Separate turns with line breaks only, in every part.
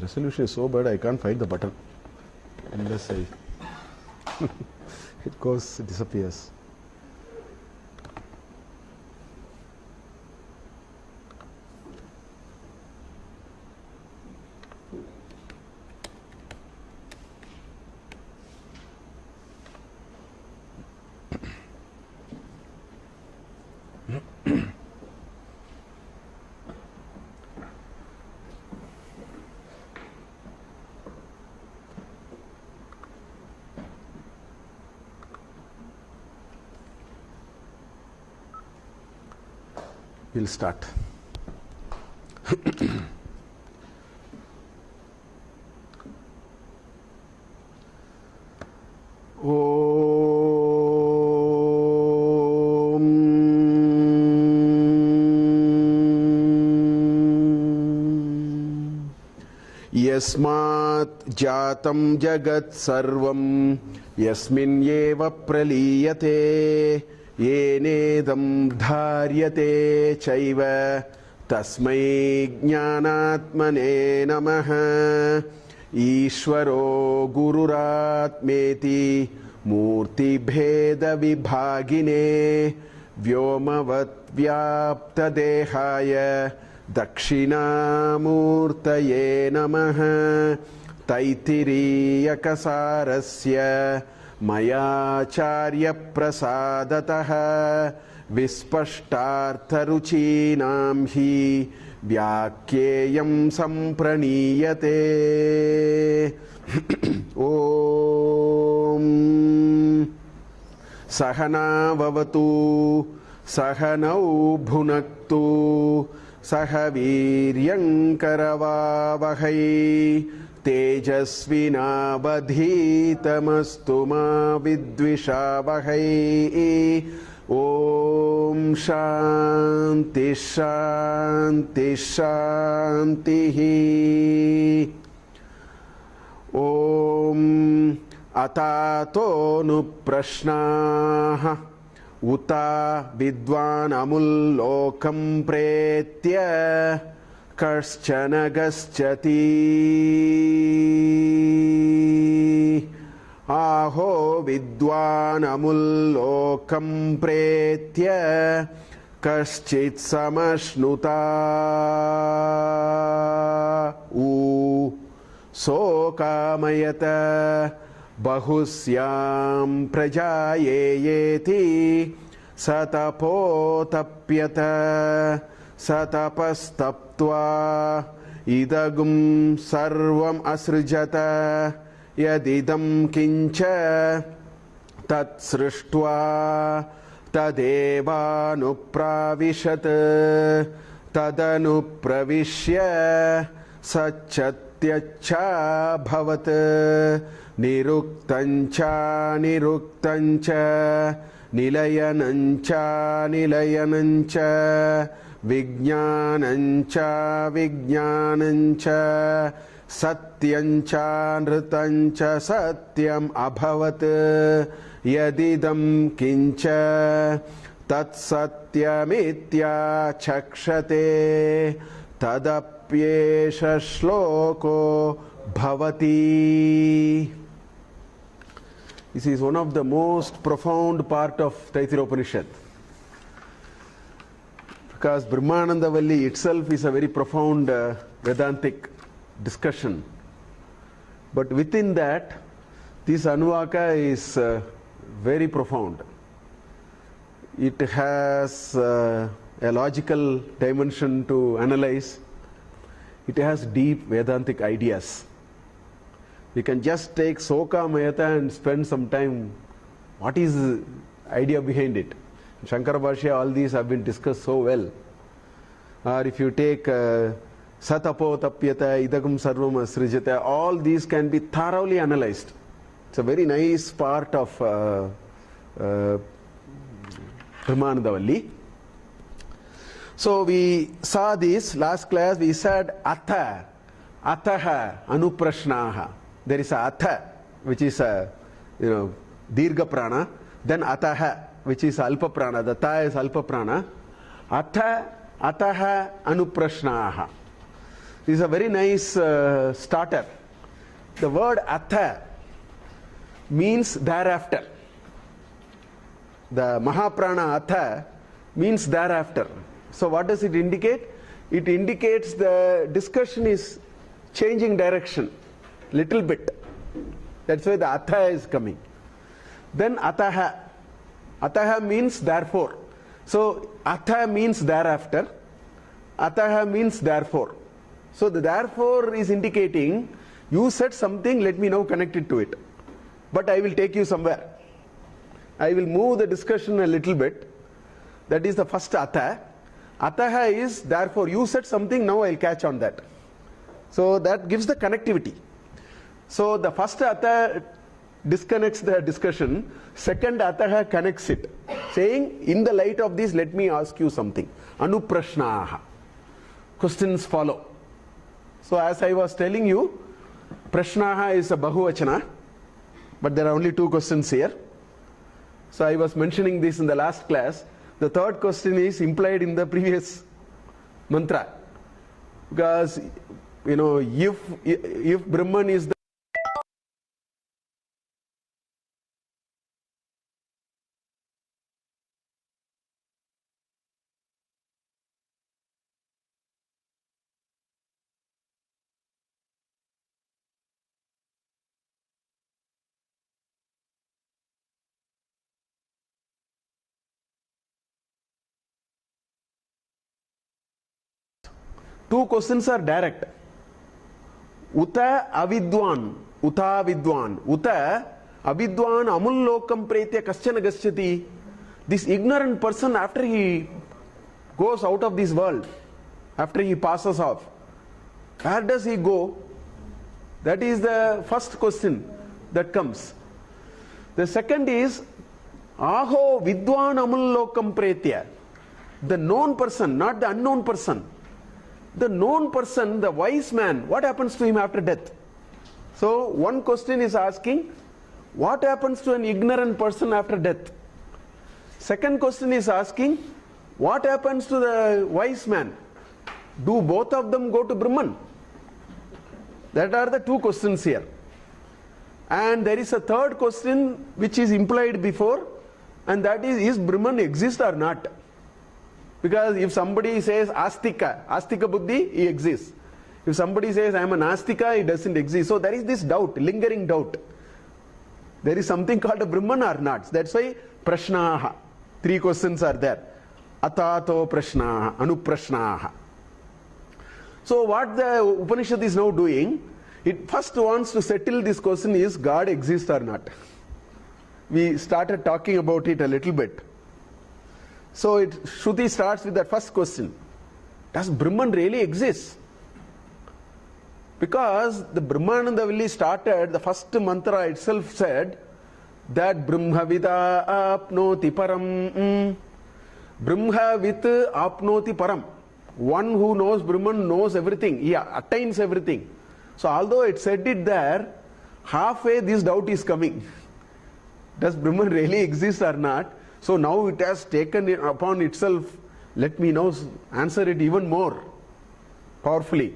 resolution is so bad I can't find the button unless I it goes, it disappears. We'll start. यस्मात् जातं जगत् सर्वं यस्मिन् एव प्रलीयते येनेदं धार्यते चैव तस्मै ज्ञानात्मने नमः। ईश्वरो गुरुरात्मेति मूर्तिभेदविभागिने व्योमवद्व्याप्तदेहाय दक्षिणामूर्तये नमः। तैत्तिरीयकसारस्य मयाचार्यप्रसादतः विस्पष्टार्थरुचीनां हि व्याख्येयं सम्प्रणीयते। ॐ सहना भवतु सहनौ भुनक्तु सह वीर्यङ्करवावहै तेजस्विनावधीतमस्तु मा विद्विषावहै। ॐ शान्ति शान्ति शान्तिः। ॐ अतातोऽनुप्रश्नाः उत विद्वान् अमुल्लोकं प्रेत्य कश्चन गच्छति। आहो विद्वान् अमुल्लोकं प्रेत्य कश्चित् समश्नुता सोकामयत बहुस्यां प्रजायेयेति सतपोतप्यत सतपस्तप्त्वा इदगुं सर्वम् असृजत। यदिदं किञ्च तत्सृष्ट्वा तदेवानुप्राविशत् तदनुप्रविश्य सच्चत्यच्छाभवत्। निरुक्तञ्च निरुक्तञ्च निलयनञ्च निलयनञ्च विज्ञानञ्च विज्ञानञ्च सत्यञ्च नृतञ्च सत्यम् अभवत्। यदिदं किञ्च तत्सत्यमित्याचक्षते तदप्येष श्लोको भवति। This is one of the most profound part of Taittiriya Upanishad, because Brahmananda Valli itself is a very profound Vedantic discussion. But within that, this Anuvaka is very profound. It has a logical dimension to analyze. It has deep Vedantic ideas. We can just take Soka Mayata and spend some time. What is the idea behind it? Shankara Bhashya, all these have been discussed so well. Or if you take Satapo Tapyata, Idagum Sarvam Asrijata, all these can be thoroughly analyzed. It's a very nice part of Brahmananda Valli. So we saw this last class. We said Atha, Ataha, Anuprashnaha. There is a Atha, which is a Dirgha Prana. Then Ataha, which is Alpa Prana. The Ta is Alpa Prana. Atha, Ataha, Anuprashnaha. This is a very nice starter. The word atha means thereafter. The Mahaprana atha means thereafter. So what does it indicate? It indicates the discussion is changing direction little bit. That's why the atha is coming. Then ataha. Ataha means therefore. So atha means thereafter. Ataha means therefore. So the therefore is indicating you said something, let me now connect it to it. But I will take you somewhere. I will move the discussion a little bit. That is the first atha. Ataha is therefore you said something, now I'll catch on that. So that gives the connectivity. So the first atha disconnects the discussion, second ataha connects it, saying in the light of this let me ask you something. Anuprashnaha. Questions follow. So as I was telling you, prashnaha is a bahuvachana, but there are only 2 questions here. So I was mentioning this in the last class. The third question is implied in the previous mantra. Because, you know, if Brahman is the two questions are direct. Uta avidwan, uta vidwan, uta avidwan amullokam pretya kaschana gaschati. This ignorant person, after he goes out of this world, after he passes off, where does he go? That is the first question that comes. The second is aho vidwan amullokam pretya. The known person, not the unknown person. The known person, the wise man, what happens to him after death? So one question is asking, what happens to an ignorant person after death? Second question is asking, what happens to the wise man? Do both of them go to Brahman? That are the 2 questions here. And there is a third question which is implied before, and that is Brahman exist or not? Because if somebody says astika buddhi, he exists. If somebody says I am an astika, he doesn't exist. So there is this doubt, lingering doubt. There is something called a Brahman or not. That's why prashnaha. 3 questions are there. Atato prashnaha, anuprashnaha. So what the Upanishad is now doing, it first wants to settle this question, is God exist or not? We started talking about it a little bit. So Shruti starts with that first question. Does Brahman really exist? Because the Brahmanandavalli started, the first mantra itself said that Brahmavida apnoti param. Brahmavit apnoti param. One who knows Brahman knows everything. He attains everything. So although it said it there, halfway this doubt is coming. Does Brahman really exist or not? So now it has taken it upon itself, let me now answer it even more powerfully,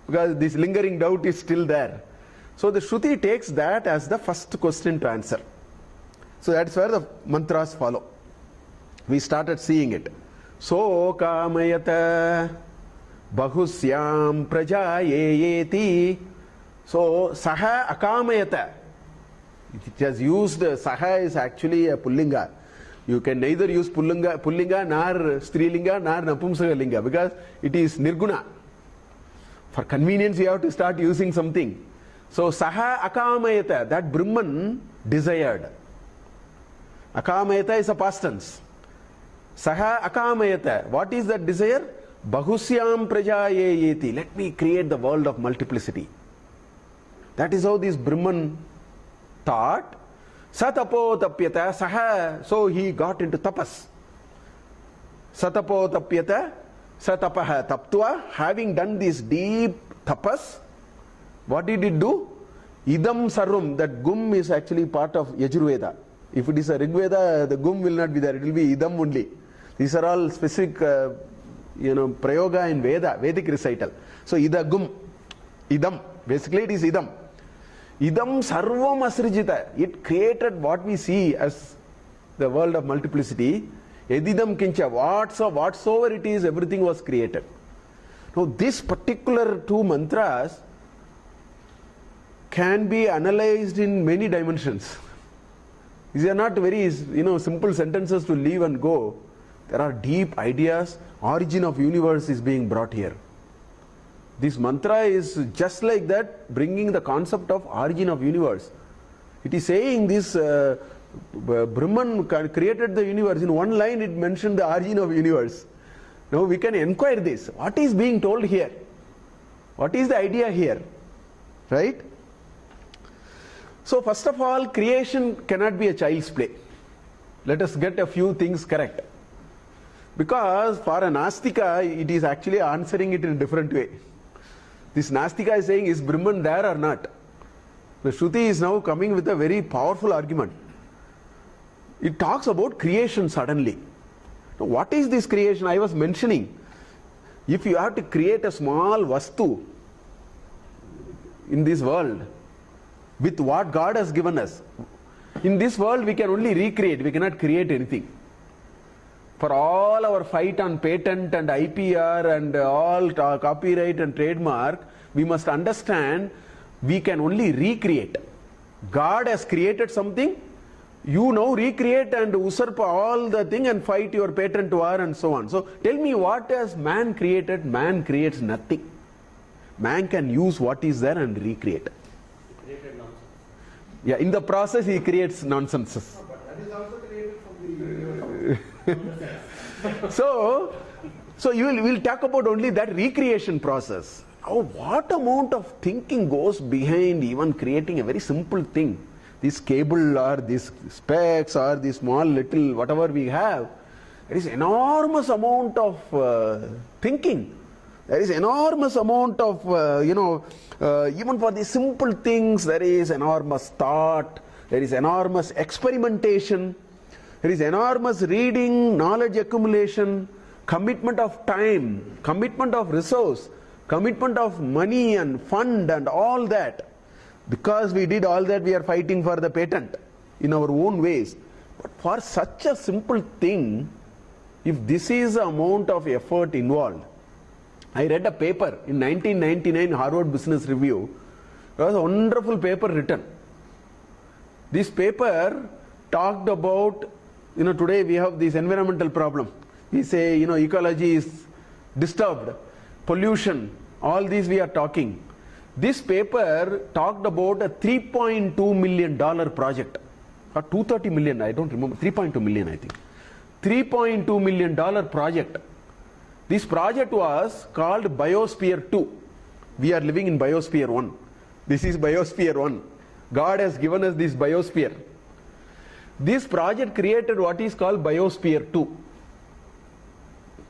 because this lingering doubt is still there. So the Shruti takes that as the first question to answer. So that's where the mantras follow. We started seeing it. So kamayata bahusyam prajayeti. So saha akamayata. It has used, saha is actually a pullinga. You can neither use pullinga nor strilinga nor napumsakalinga, because it is nirguna. For convenience you have to start using something. So saha akamayata, that Brahman desired. Akamayata is a past tense. Saha akamayata, what is that desire? Bahusyam prajayeti, let me create the world of multiplicity. That is how this Brahman thought. Satapo tapyata saha, so he got into tapas. Satapo tapyata satapaha taptua, having done this deep tapas, what did it do? Idam sarvam, that gum is actually part of Yajurveda. If it is a Rigveda, the gum will not be there, it will be idam only. These are all specific prayoga in Vedic recital. So idagum, idam, basically it is idam. Idam sarvam asrijita. It created what we see as the world of multiplicity. Edidam kincha, whatsoever it is, everything was created. Now this particular two mantras can be analyzed in many dimensions. These are not very simple sentences to leave and go. There are deep ideas. Origin of universe is being brought here. This mantra is just like that, bringing the concept of origin of universe. It is saying this Brahman created the universe. In one line it mentioned the origin of universe. Now we can inquire this. What is being told here? What is the idea here? Right? So first of all, creation cannot be a child's play. Let us get a few things correct. Because for a Nastika, it is actually answering it in a different way. This Nastika is saying, is Brahman there or not? The Shruti is now coming with a very powerful argument. It talks about creation suddenly. Now, what is this creation? I was mentioning, if you have to create a small vastu in this world, with what God has given us, in this world we can only recreate, we cannot create anything. For all our fight on patent and IPR and all copyright and trademark, we must understand we can only recreate. God has created something, you now recreate and usurp all the thing and fight your patent war and so on. So tell me, what has man created? Man creates nothing. Man can use what is there and recreate.
He created nonsense.
Yeah, in the process he creates nonsenses.
But that is also created from the universe.
So we'll talk about only that recreation process. Oh, what amount of thinking goes behind even creating a very simple thing. This cable or this specs or this small little whatever we have, there is enormous amount of thinking. There is enormous amount of, even for the simple things, there is enormous thought, there is enormous experimentation, there is enormous reading, knowledge accumulation, commitment of time, commitment of resource, commitment of money and fund and all that. Because we did all that, we are fighting for the patent in our own ways. But for such a simple thing, if this is the amount of effort involved, I read a paper in 1999, Harvard Business Review. It was a wonderful paper written. This paper talked about, today we have this environmental problem. We say, ecology is disturbed, pollution, all these we are talking. This paper talked about a $3.2 million project, or 230 million, I don't remember, 3.2 million I think. $3.2 million project. This project was called Biosphere 2. We are living in Biosphere 1. This is Biosphere 1. God has given us this Biosphere. This project created what is called Biosphere 2.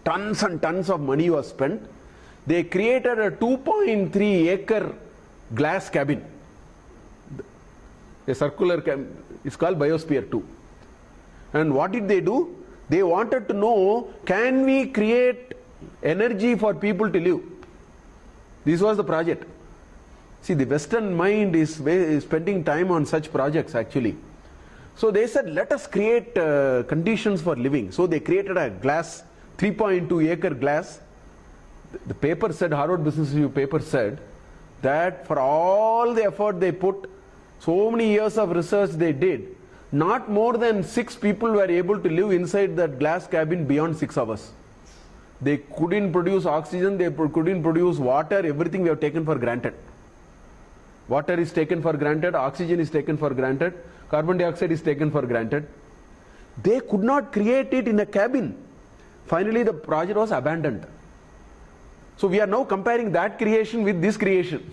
Tons and tons of money was spent. They created a 2.3 acre glass cabin. A circular cabin. It's called Biosphere 2. And what did they do? They wanted to know, can we create energy for people to live? This was the project. See, the Western mind is spending time on such projects actually. So they said, let us create conditions for living. So they created a glass, 3.2 acre glass. The paper said, Harvard Business Review paper said, that for all the effort they put, so many years of research they did, not more than 6 people were able to live inside that glass cabin beyond 6 hours. They couldn't produce oxygen, they couldn't produce water, everything we have taken for granted. Water is taken for granted, oxygen is taken for granted, carbon dioxide is taken for granted. They could not create it in a cabin. Finally, the project was abandoned. So we are now comparing that creation with this creation.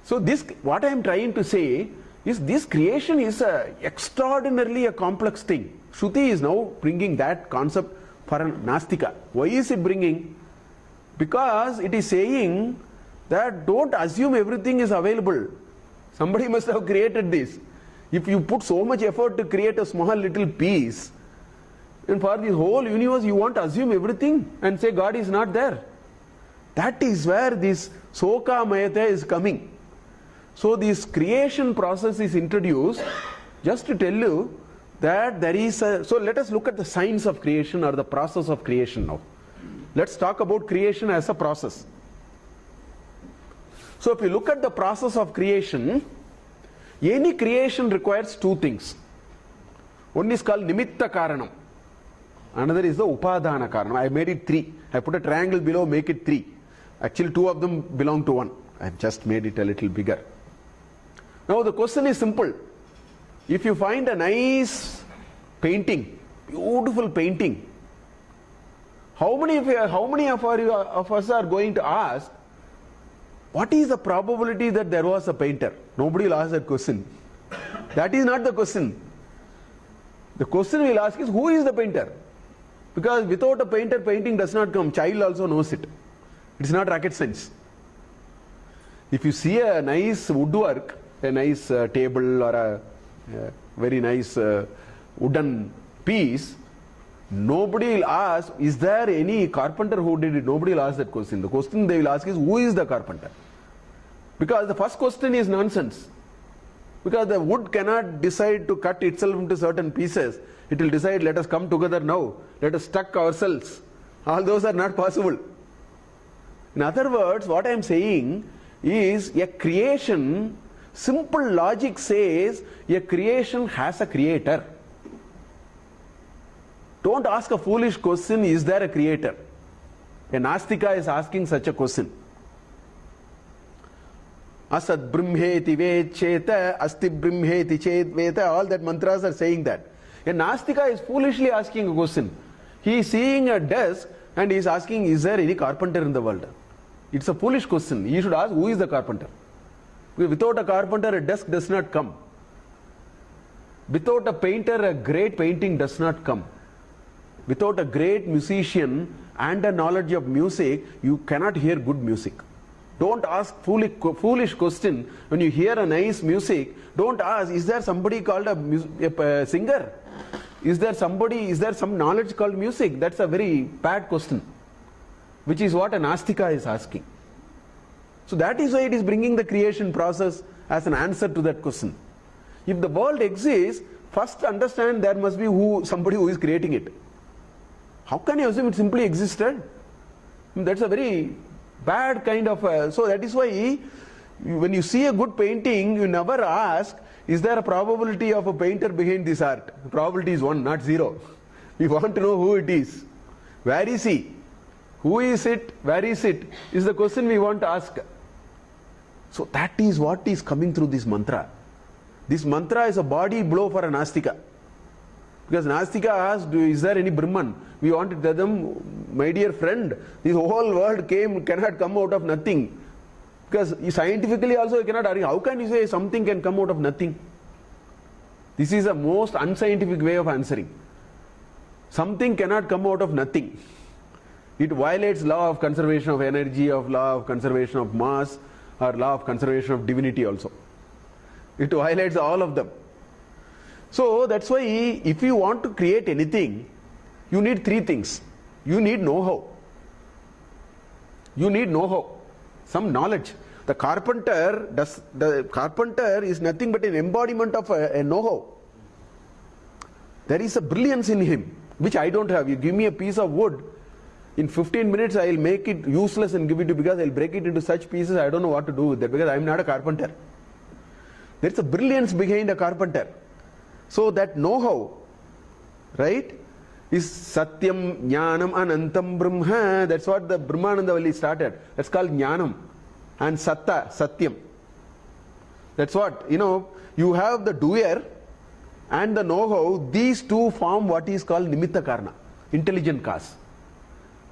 So this, what I am trying to say is, this creation is extraordinarily a complex thing. Shruti is now bringing that concept for a Nastika. Why is it bringing? Because it is saying that don't assume everything is available. Somebody must have created this. If you put so much effort to create a small little piece, And for the whole universe, you want to assume everything and say God is not there. That is where this Soka Mayate is coming. So this creation process is introduced just to tell you that there is a... So let us look at the science of creation or the process of creation now. Let's talk about creation as a process. So if you look at the process of creation, any creation requires two things. One is called Nimitta Karanam. Another is the Upadana Karanam. I made it three. I put a triangle below, make it three. Actually, two of them belong to one. I've just made it a little bigger. Now the question is simple. If you find a nice painting, beautiful painting, how many of us are going to ask, what is the probability that there was a painter? Nobody will ask that question. That is not the question. The question we will ask is, who is the painter? Because without a painter, painting does not come. Child also knows it. It's not rocket science. If you see a nice woodwork, a nice table or a very nice wooden piece, nobody will ask, is there any carpenter who did it? Nobody will ask that question. The question they will ask is, who is the carpenter? Because the first question is nonsense. Because the wood cannot decide to cut itself into certain pieces. It will decide, let us come together now. Let us stuck ourselves. All those are not possible. In other words, what I am saying is a creation, simple logic says a creation has a creator. Don't ask a foolish question, is there a creator? A Nastika is asking such a question. Asad Brahmeti Vecheta, Asti Brahmeti Chet Veta, all that mantras are saying that. A Nastika is foolishly asking a question. He is seeing a desk and he is asking, is there any carpenter in the world? It's a foolish question. He should ask, who is the carpenter? Without a carpenter, a desk does not come. Without a painter, a great painting does not come. Without a great musician and a knowledge of music, you cannot hear good music. Don't ask foolish question. When you hear a nice music, don't ask, is there somebody called a singer? Is there some knowledge called music? That's a very bad question, which is what a Nastika is asking. So that is why it is bringing the creation process as an answer to that question. If the world exists, first understand there must be somebody who is creating it. How can you assume it simply existed? That's a very bad kind of... so that is why when you see a good painting, you never ask, is there a probability of a painter behind this art? The probability is 1, not 0. We want to know who it is. Where is he? Who is it? Where is it? Is the question we want to ask. So that is what is coming through this mantra. This mantra is a body blow for a Nastika. Because Nastika asked, is there any Brahman? We want to tell them, my dear friend, this whole world cannot come out of nothing. Because scientifically also you cannot argue. How can you say something can come out of nothing? This is the most unscientific way of answering. Something cannot come out of nothing. It violates law of conservation of energy, of law of conservation of mass, or law of conservation of divinity also. It violates all of them. So that's why if you want to create anything, you need three things. You need know-how. You need know-how. Some knowledge. The carpenter is nothing but an embodiment of a know-how. There is a brilliance in him, which I don't have. You give me a piece of wood, in 15 minutes I will make it useless and give it to you, because I will break it into such pieces I don't know what to do with that, because I am not a carpenter. There is a brilliance behind a carpenter. So that know-how, right, is Satyam, Jnanam, Anantam, Brahma. That's what the Brahmananda Valli started. That's called Jnanam. And Satta, Satyam. That's what, you have the doer and the know-how. These two form what is called Nimitta Karana, intelligent cause.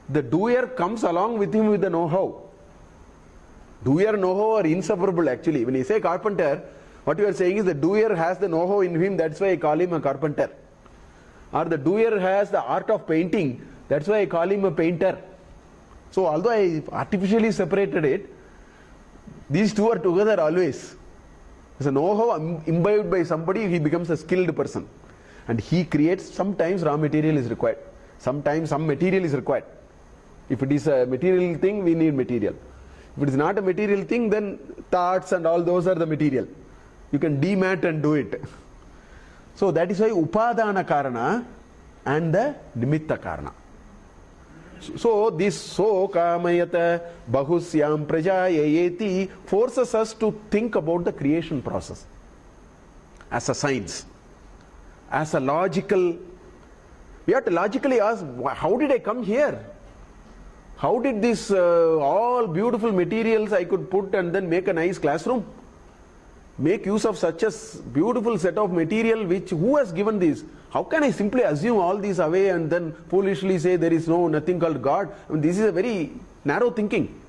The doer comes along with him with the know-how. Doer, know-how are inseparable actually. When you say carpenter, what you are saying is the doer has the know-how in him, that's why I call him a carpenter. Or the doer has the art of painting, that's why I call him a painter. So although I artificially separated it, these two are together always. There's a know-how imbibed by somebody, he becomes a skilled person. And he creates, sometimes raw material is required. Sometimes some material is required. If it is a material thing, we need material. If it is not a material thing, then thoughts and all those are the material. You can demat and do it. So that is why upadana karana and the nimitta karana. So this so kamayata bahusyam prajayayeti forces us to think about the creation process as a science, as a logical. We have to logically ask, how did I come here? How did this all beautiful materials I could put and then make a nice classroom? Make use of such a beautiful set of material, which who has given this? How can I simply assume all these away and then foolishly say there is nothing called God? I mean, this is a very narrow thinking.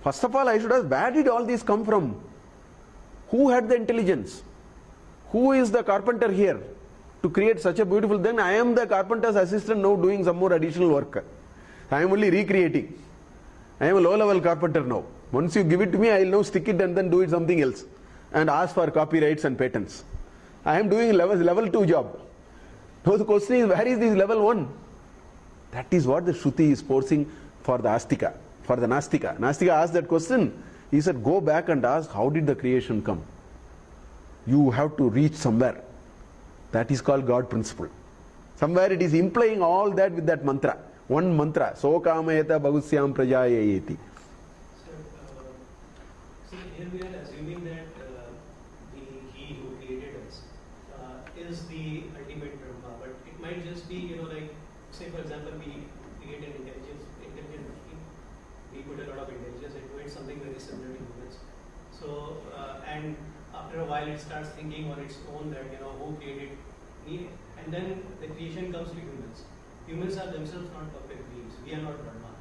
First of all, I should ask, where did all these come from? Who had the intelligence? Who is the carpenter here to create such a beautiful thing? I am the carpenter's assistant now doing some more additional work. I am only recreating. I am a low-level carpenter now. Once you give it to me, I will now stick it and then do it something else and ask for copyrights and patents. I am doing level 2 job. Now the question is, where is this level 1? That is what the Shruti is forcing for the Astika, for the Nastika. Nastika asked that question. He said, go back and ask, how did the creation come? You have to reach somewhere. That is called God principle. Somewhere it is implying all that with that mantra. One mantra. So kamayata bahusyam prajayayeti.
So here we are assuming that he who created us is the ultimate Brahma, but it might just be, like, say for example, we create an intelligent machine, we put a lot of intelligence into it, something very similar to humans. So, and after a while it starts thinking on its own that, who created me, and then the creation comes to humans. Humans are themselves not perfect beings. We are not Brahma,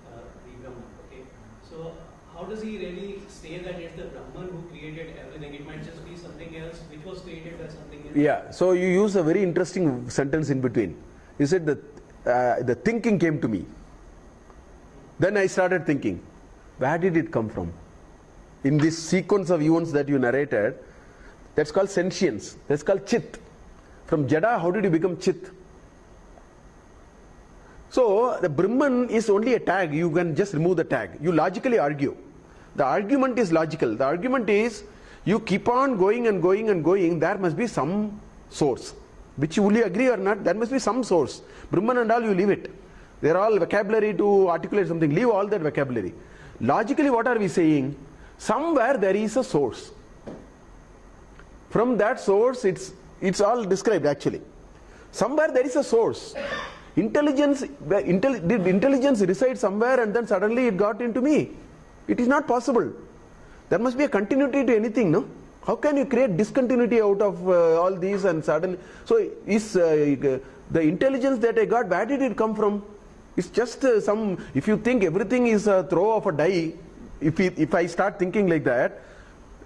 the Brahman, okay? So, how does he really say that it's the Brahman who created everything? It might just be something else which was created by something else.
Yeah, so you use a very interesting sentence in between. You said that the thinking came to me. Then I started thinking, where did it come from? In this sequence of events that you narrated, that's called sentience. That's called chit. From Jada, how did you become chit? So the Brahman is only a tag. You can just remove the tag. You logically argue. The argument is logical. The argument is, you keep on going and going and going, there must be some source. Which you will agree or not, there must be some source. Brahman and all, you leave it. They are all vocabulary to articulate something. Leave all that vocabulary. Logically, what are we saying? Somewhere there is a source. From that source, it's all described actually. Somewhere there is a source. Intelligence, did intelligence reside somewhere and then suddenly it got into me? It is not possible. There must be a continuity to anything, no? How can you create discontinuity out of all these and suddenly? So is the intelligence that I got, where did it come from? It's just if you think everything is a throw of a die, if I start thinking like that,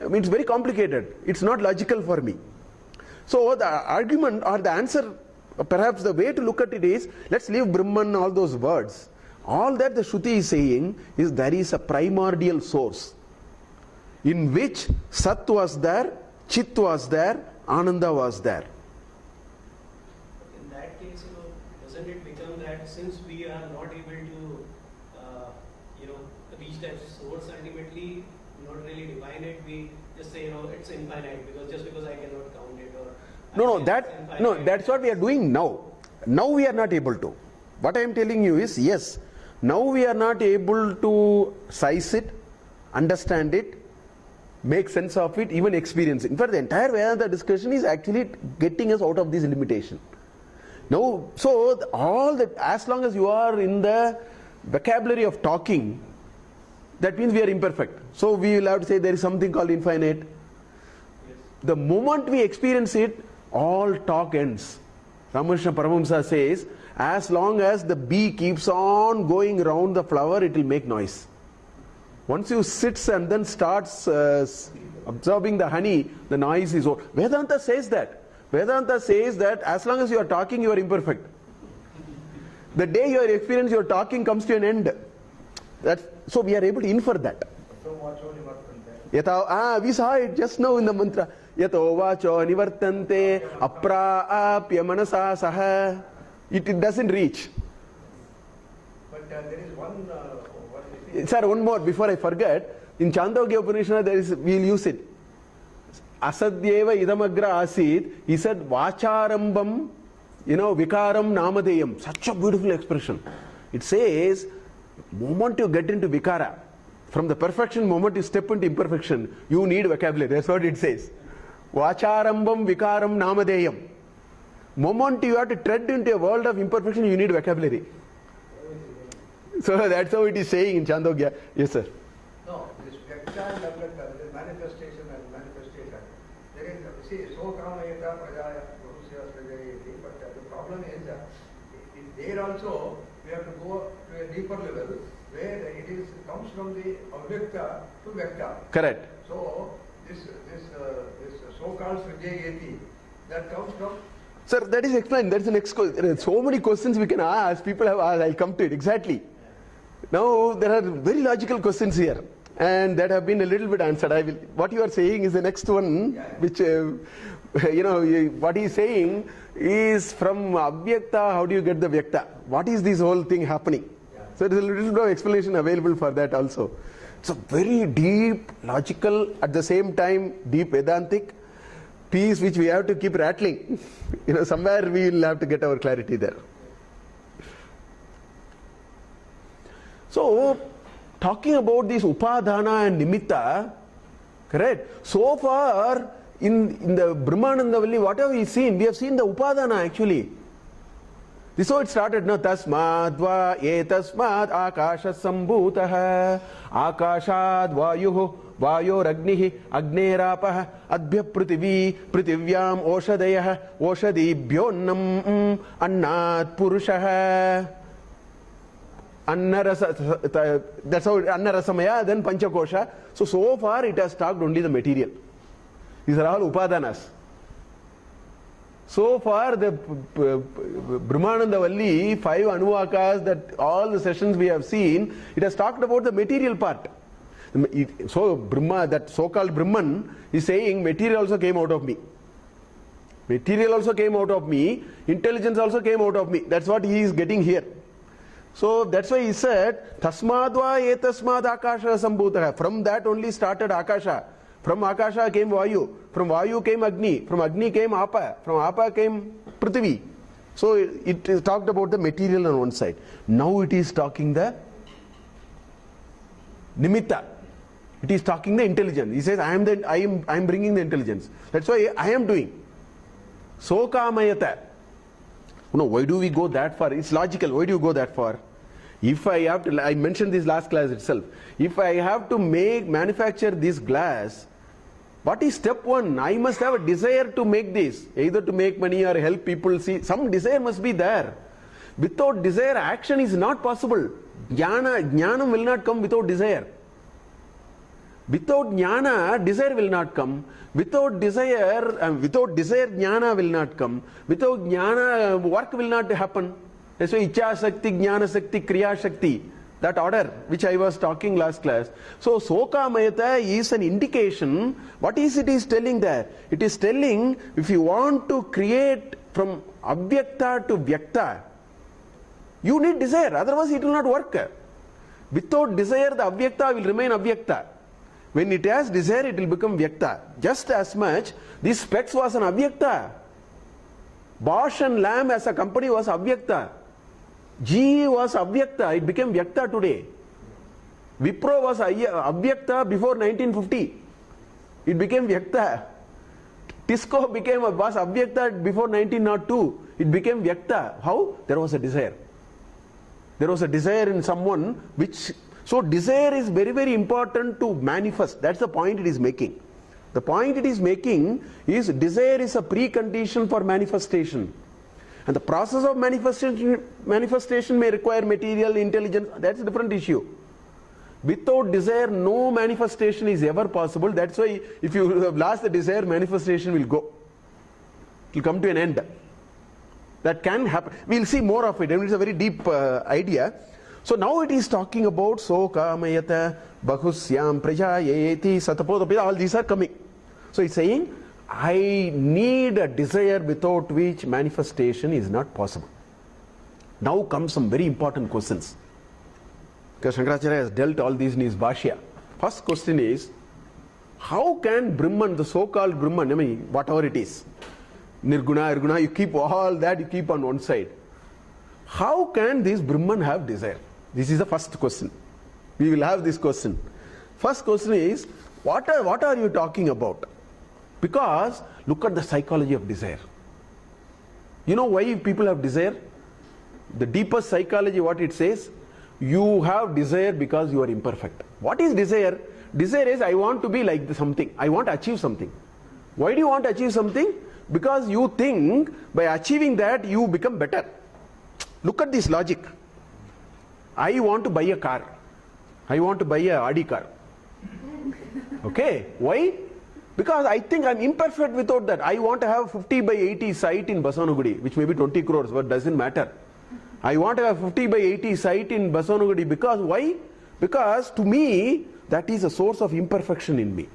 I mean, it's very complicated. It's not logical for me. So the argument or the answer, perhaps the way to look at it is, let's leave Brahman, all those words. All that the Shruti is saying is there is a primordial source in which Sat was there, Chit was there, Ananda was there.
In that case, doesn't it become that since we are not able to, reach that source ultimately, not really define it, we just say, it's infinite just because I cannot count it or.
That's what we are doing now. Now we are not able to. What I am telling you is, yes, now we are not able to size it, understand it, make sense of it, even experience it. In fact, the entire Vedanta discussion is actually getting us out of this limitation. Now, so all that, as long as you are in the vocabulary of talking, that means we are imperfect. So we will have to say there is something called infinite.
Yes.
The moment we experience it, all talk ends. Ramakrishna Paramahamsa says, as long as the bee keeps on going around the flower, it will make noise. Once you sits and then starts absorbing the honey, the noise is over. Vedanta says that. Vedanta says that as long as you are talking, you are imperfect. The day you experience your talking comes to an end. So we are able to infer that.
From
We saw it just now in the mantra. Yato vacho nivartante apraapya manasa saha. It doesn't reach.
But there is one.
Sir, one more before I forget. In Chandogya Upanishad, we'll use it. Asadyeva idamagra asid. He said vacharambam, vikaram namadeyam. Such a beautiful expression. It says, moment you get into vikara, from the perfection moment you step into imperfection, you need vocabulary. That's what it says. Vacharambam vikaram namadeyam. Moment you have to tread into a world of imperfection, you need vocabulary. So that's how it is saying in Chandogya. Yes, sir.
No, this Vyakta and the manifestation and manifestation. There is, see, so kamayata prajaya bhusya srajayati, but the problem is that there also we have to go to a deeper level where it comes from the avyakta to Vyakta.
Correct.
So this so-called srajayati, that comes from.
Sir, that is explained. That's the next question. There are so many questions we can ask. People have asked. I'll come to it. Exactly. Now, there are very logical questions here. And that have been a little bit answered. What you are saying is the next one, which, what he is saying is from Avyakta, how do you get the Vyakta? What is this whole thing happening? So there is a little bit of explanation available for that also. It's a very deep, logical, at the same time, deep Vedantic piece which we have to keep rattling. Somewhere we will have to get our clarity there. So, talking about this Upadana and Nimitta, correct? So far, in the Brahmananda Valli, what have we seen? We have seen the Upadana actually. This is how it started, no? Tasmad va etasmad akasha sambhutah akashad vayuh vayoragnihi agnerapah adbhya prithvi prithvyam oshadayah oshadibhyonnam annat purushah. That's how Annarasamaya, then Panchakosha. So far it has talked only the material. These are all Upadanas. So far the Brahmananda Valli, 5 Anuvakas, that all the sessions we have seen, it has talked about the material part. So Brahma, that so-called Brahman, is saying material also came out of me. Material also came out of me. Intelligence also came out of me. That's what he is getting here. So that's why he said, Tasmadva etasmad akasha sambhutah. From that only started Akasha. From Akasha came Vayu. From Vayu came Agni. From Agni came Apa. From Apa came Prithvi. So it is talked about the material on one side. Now it is talking the Nimitta. It is talking the intelligence. He says, I am bringing the intelligence. That's why I am doing. Sokamayata. Why do we go that far? It's logical. Why do you go that far? If I have to, I mentioned this last class itself. If I have to manufacture this glass, what is step one? I must have a desire to make this, either to make money or help people see. Some desire must be there. Without desire, action is not possible. Jnanam will not come without desire. Without jnana, desire will not come. Without desire, jnana will not come. Without jnana, work will not happen. That's why Icha Shakti, Jnana Shakti, Kriya Shakti, that order which I was talking last class. So Soka Mayata is an indication. What is it is telling there? It is telling if you want to create from Avyakta to Vyakta, you need desire, otherwise it will not work. Without desire, the Avyakta will remain Avyakta. When it has desire, it will become Vyakta. Just as much, this Specs was an Avyakta. Bosch and Lamb as a company was Avyakta. GE was Avyakta, it became Vyakta today. Wipro was Avyakta before 1950. It became Vyakta. Tisco was Avyakta before 1902. It became Vyakta. How? There was a desire. There was a desire in someone which... So desire is very, very important to manifest. That's the point it is making. The point it is making is desire is a precondition for manifestation. And the process of manifestation may require material, intelligence. That's a different issue. Without desire, no manifestation is ever possible. That's why if you have lost the desire, manifestation will go. It will come to an end. That can happen. We'll see more of it. I mean, it's a very deep idea. So now it is talking about so kamayata bahusyam prajayeti satapodapita, all these are coming. So it's saying, I need a desire without which manifestation is not possible. Now comes some very important questions. Because Shankaracharya has dealt all these in his Bhashya. First question is, how can Brahman, the so-called Brahman, I mean, whatever it is, Nirguna, Irguna, you keep all that, you keep on one side. How can this Brahman have desire? This is the first question. We will have this question. First question is, what are you talking about? Because look at the psychology of desire. You know why people have desire? The deepest psychology, what it says, you have desire because you are imperfect. What is desire? Desire is, I want to be like something. I want to achieve something. Why do you want to achieve something? Because you think by achieving that you become better. Look at this logic. I want to buy a car. I want to buy a Audi car. Okay, why? Because I think I'm imperfect without that. I want to have 50 by 80 site in Basavanagudi, which may be 20 crores, but doesn't matter. I want to have 50 by 80 site in Basavanagudi because why? Because to me, that is a source of imperfection in me.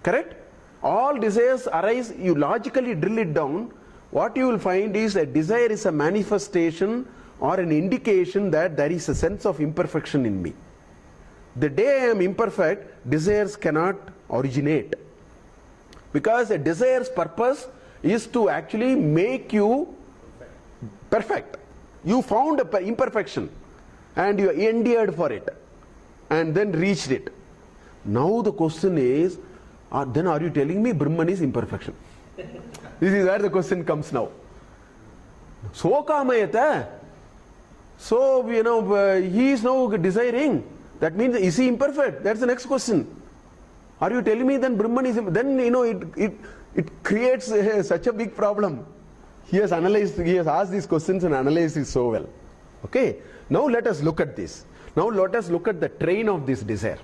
Correct? All desires arise, you logically drill it down. What you will find is a desire is a manifestation or an indication that there is a sense of imperfection in me. The day I am imperfect, desires cannot originate. Because a desire's purpose is to actually make you perfect. You found an imperfection and you endured for it and then reached it. Now the question is, then are you telling me Brahman is imperfection? This is where the question comes now. So kamayata. So, he is now desiring. That means, is he imperfect? That's the next question. Are you telling me then Brahman is, then it creates such a big problem. He has asked these questions and analyzed it so well. Okay, now let us look at this. Now let us look at the train of this desire.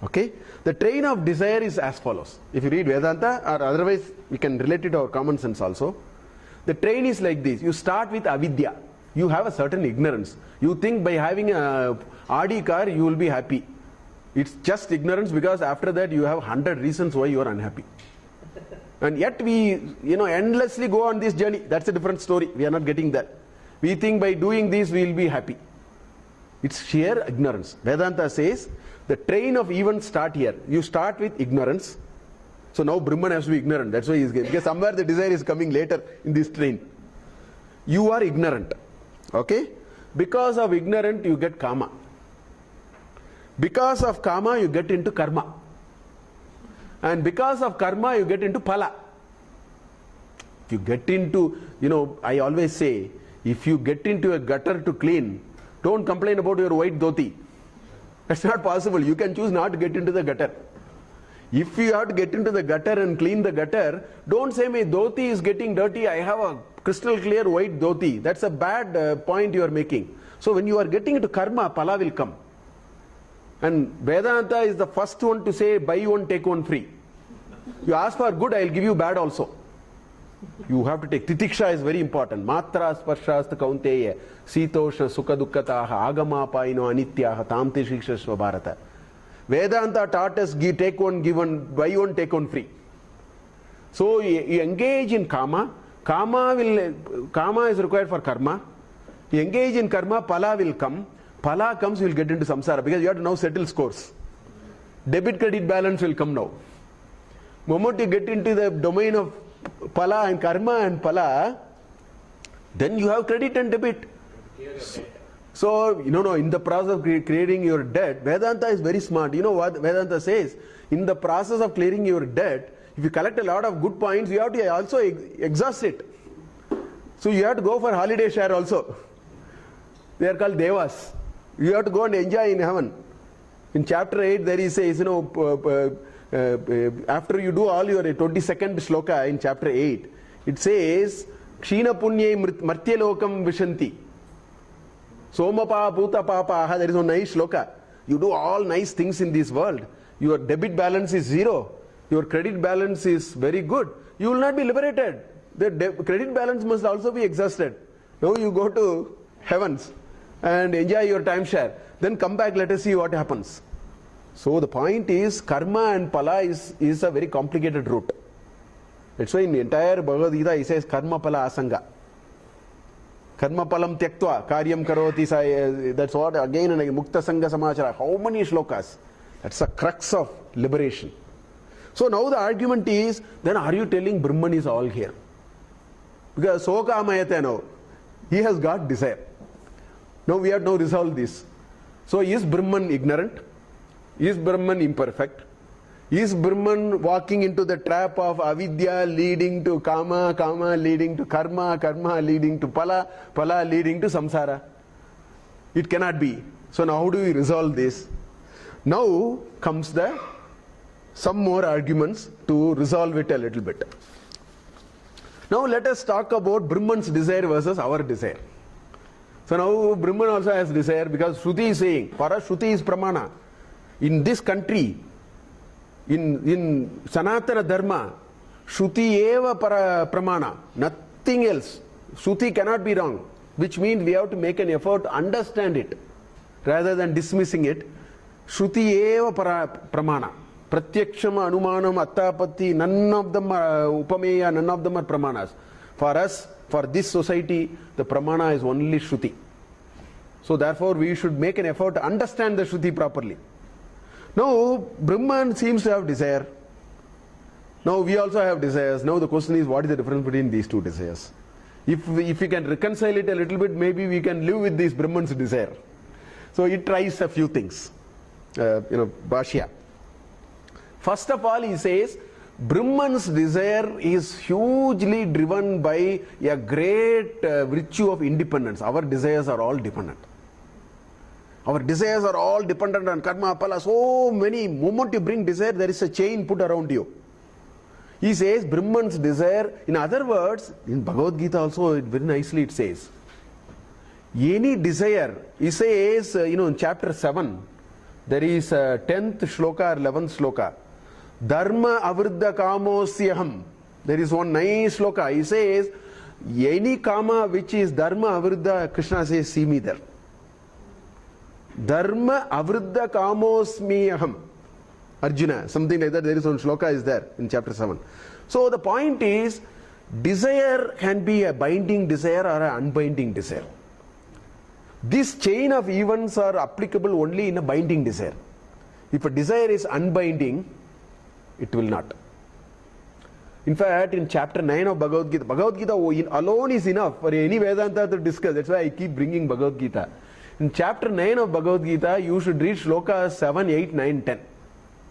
Okay, the train of desire is as follows. If you read Vedanta, or otherwise we can relate it to our common sense also. The train is like this. You start with avidya. You have a certain ignorance. You think by having a Audi car you will be happy. It's just ignorance, because after that you have 100 reasons why you are unhappy. And yet we endlessly go on this journey. That's a different story. We are not getting that. We think by doing this we will be happy. It's sheer ignorance. Vedanta says the train of events start here. You start with ignorance. So now Brahman has to be ignorant. That's why he is getting, because somewhere the desire is coming later in this train. You are ignorant. Okay? Because of ignorant you get kama. Because of kama you get into karma. And because of karma you get into phala. If you get into, I always say, if you get into a gutter to clean, don't complain about your white dhoti. That's not possible. You can choose not to get into the gutter. If you have to get into the gutter and clean the gutter, don't say my dhoti is getting dirty, I have a crystal clear white dhoti. That's a bad point you are making. So when you are getting into karma, phala will come. And Vedanta is the first one to say buy one take one free. You ask for good, I will give you bad also. You have to take. Titiksha is very important. Matra sparshasta kaunteya sitosha sukha dukkataha agama paino anityaha tamte shikshasva bharata. Vedanta taught us take one, give one, buy one, take one free. So you engage in kama. Kama is required for karma. You engage in karma, phala will come. Phala comes, you will get into samsara, because you have to now settle scores. Debit credit balance will come now. Moment you get into the domain of phala and karma and phala, then you have credit and debit. So, in the process of creating your debt, Vedanta is very smart. You know what Vedanta says? In the process of clearing your debt, if you collect a lot of good points, you have to also exhaust it. So you have to go for holiday share also. They are called devas. You have to go and enjoy in heaven. In chapter 8, there he says, after you do all your 22nd shloka in chapter 8, it says, Kshina punyai martyalokam vishanti. Somapa bhuta papa. There is one nice shloka. You do all nice things in this world. Your debit balance is zero. Your credit balance is very good. You will not be liberated. The credit balance must also be exhausted. Now you go to heavens. and enjoy your timeshare. Then come back, let us see what happens. So the point is, karma and pala is a very complicated route. That's why in the entire Bhagavad Gita he says karma pala asanga. Karma palam tyaktva karyam karoti. That's what again and again. Mukta sangha samachara. How many shlokas? That's a crux of liberation. So now the argument is, then are you telling Brahman is all here? Because soka mayate now. He has got desire. Now we have to resolve this. So is Brahman ignorant? Is Brahman imperfect? Is Brahman walking into the trap of avidya leading to kama, kama leading to karma, karma leading to pala, pala leading to samsara? It cannot be. So now how do we resolve this? Now comes some more arguments to resolve it a little bit. Now let us talk about Brahman's desire versus our desire. So now Brahman also has desire, because Shruti is saying, para Shruti is pramana. In this country, in Sanatana Dharma, Shruti eva para pramana, nothing else. Shruti cannot be wrong, which means we have to make an effort to understand it rather than dismissing it. Shruti eva para pramana. Pratyakshama, Anumanam, Attapatti, none of them are Upameya, none of them are pramanas. For us, for this society, the pramana is only Shruti. So therefore we should make an effort to understand the Shruti properly. Now Brahman seems to have desire. Now we also have desires. Now the question is, what is the difference between these two desires? If we can reconcile it a little bit, maybe we can live with this Brahman's desire. So it tries a few things. Bhashya. First of all, he says, Brahman's desire is hugely driven by a great virtue of independence. Our desires are all dependent. Our desires are all dependent on karma, pala. So many, moment you bring desire, there is a chain put around you. He says Brahman's desire, in other words, in Bhagavad Gita also very nicely it says, any desire, he says, in chapter 7, there is 10th shloka or 11th shloka. Dharma avriddha kamosyaham. There is one nice shloka. He says, any kama which is dharma avriddha, Krishna says, see me there. Dharma avriddha kamosmiyaham. Arjuna, something like that. There is one shloka is there in chapter 7. So the point is, desire can be a binding desire or an unbinding desire. This chain of events are applicable only in a binding desire. If a desire is unbinding, it will not. In fact, in chapter 9 of Bhagavad Gita alone is enough for any Vedanta to discuss. That's why I keep bringing Bhagavad Gita. In chapter 9 of Bhagavad Gita, you should read shlokas 7, 8, 9, 10.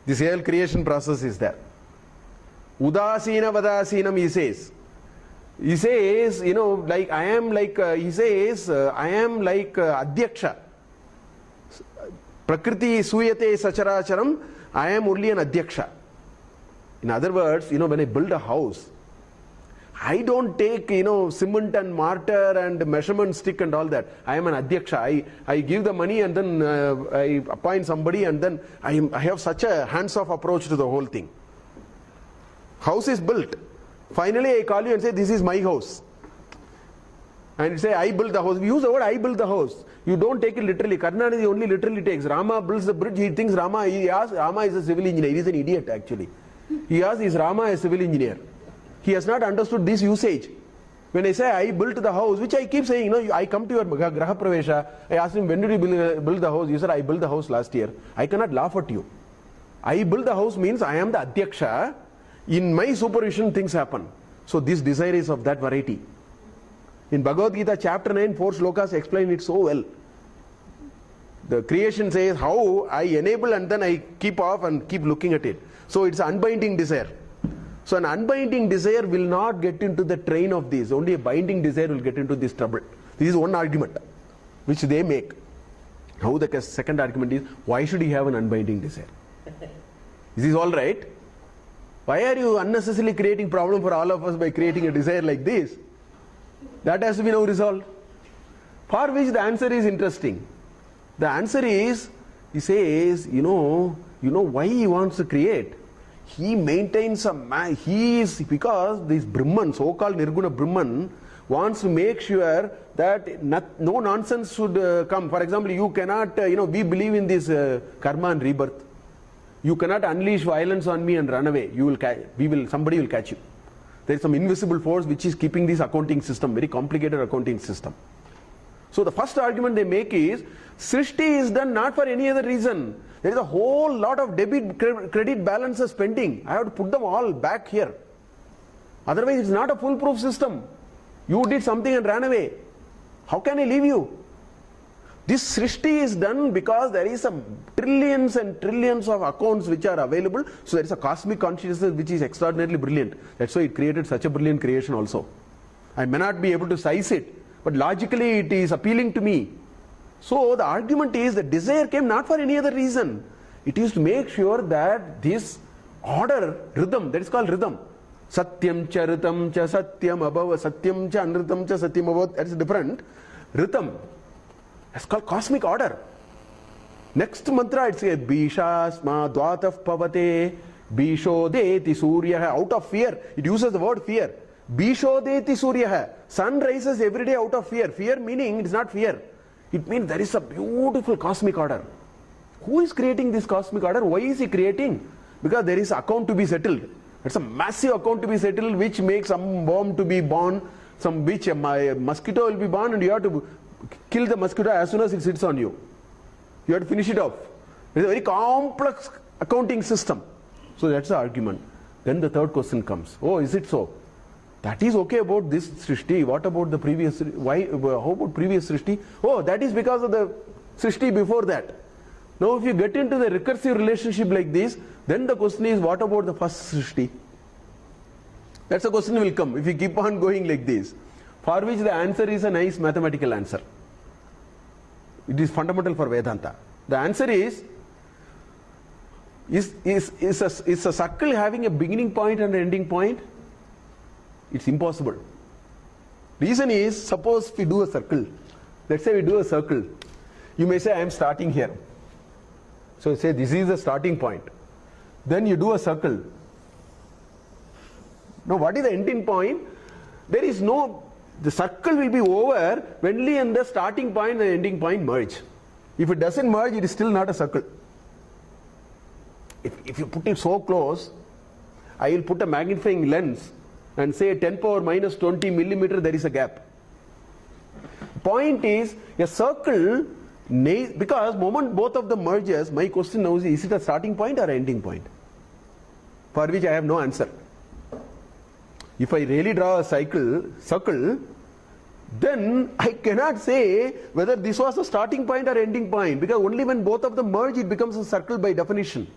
This whole creation process is there. Udasina vadasinam, he says. He says, like I am like, he says, I am like Adhyaksha. Prakriti suyate sacharacharam, I am only an Adhyaksha. In other words, when I build a house, I don't take, cement and mortar and measurement stick and all that. I am an Adhyaksha. I give the money and then I appoint somebody, and then I have such a hands-off approach to the whole thing. House is built. Finally, I call you and say, this is my house. And you say, I built the house. We use the word, I built the house. You don't take it literally. Karnataka only literally takes. Rama builds the bridge. He thinks Rama is a civil engineer. He is an idiot actually. He asks, is Rama a civil engineer? He has not understood this usage. When I say I built the house, which I keep saying, I come to your Graha Pravesha, I ask him, when did you build the house? You said, I built the house last year. I cannot laugh at you. I built the house means I am the Adhyaksha. In my supervision, things happen. So this desire is of that variety. In Bhagavad Gita, chapter 9, 4 shlokas explain it so well. The creation says how I enable and then I keep off and keep looking at it. So it's an unbinding desire. So an unbinding desire will not get into the train of these. Only a binding desire will get into this trouble. This is one argument which they make. Now the second argument is, why should he have an unbinding desire? Is this all right? Why are you unnecessarily creating problem for all of us by creating a desire like this? That has to be now resolved. For which the answer is interesting. The answer is, he says, why he wants to create. He maintains because this Brahman, so-called Nirguna Brahman, wants to make sure that no nonsense should come. For example, you cannot, we believe in this karma and rebirth. You cannot unleash violence on me and run away. Somebody will catch you. There is some invisible force which is keeping this accounting system, very complicated accounting system. So the first argument they make is, Srishti is done not for any other reason. There is a whole lot of debit credit balances pending. I have to put them all back here. Otherwise it's not a foolproof system. You did something and ran away. How can I leave you? This Srishti is done because there is some trillions and trillions of accounts which are available. So there is a cosmic consciousness which is extraordinarily brilliant. That's why it created such a brilliant creation also. I may not be able to size it, but logically it is appealing to me. So the argument is that desire came not for any other reason. It is to make sure that this order, rhythm, that is called rhythm. Satyam cha ritam cha satyam abhava satyam cha anritam cha satyam abhava, that is different. Rhythm. That's called cosmic order. Next mantra it says Bishasma dvataf pavate Bishodeti Suryaha. Out of fear. It uses the word fear. Bishodeti Suryaha. Sun rises every day out of fear. Fear meaning it is not fear. It means there is a beautiful cosmic order. Who is creating this cosmic order? Why is he creating? Because there is account to be settled. It's a massive account to be settled which makes some worm to be born, some which a mosquito will be born, and you have to kill the mosquito as soon as it sits on you. You have to finish it off. It's a very complex accounting system. So that's the argument. Then the third question comes. Oh, is it so? That is okay about this Srishti. What about the previous? How about previous Srishti? Oh, that is because of the Srishti before that. Now if you get into the recursive relationship like this, then the question is, what about the first Srishti? That's a question will come if you keep on going like this. For which the answer is a nice mathematical answer. It is fundamental for Vedanta. The answer is a circle having a beginning point and an ending point? It's impossible. Reason is, suppose we do a circle. Let's say we do a circle. You may say, I am starting here. So you say, this is the starting point. Then you do a circle. Now what is the ending point? There is no, the circle will be over only when the starting point and the ending point merge. If it doesn't merge, it is still not a circle. If you put it so close, I will put a magnifying lens and say 10 power minus 20 millimeter, there is a gap. Point is, a circle, because moment both of them merges, my question now is it a starting point or an ending point? For which I have no answer. If I really draw a circle, then I cannot say whether this was a starting point or ending point, because only when both of them merge it becomes a circle by definition.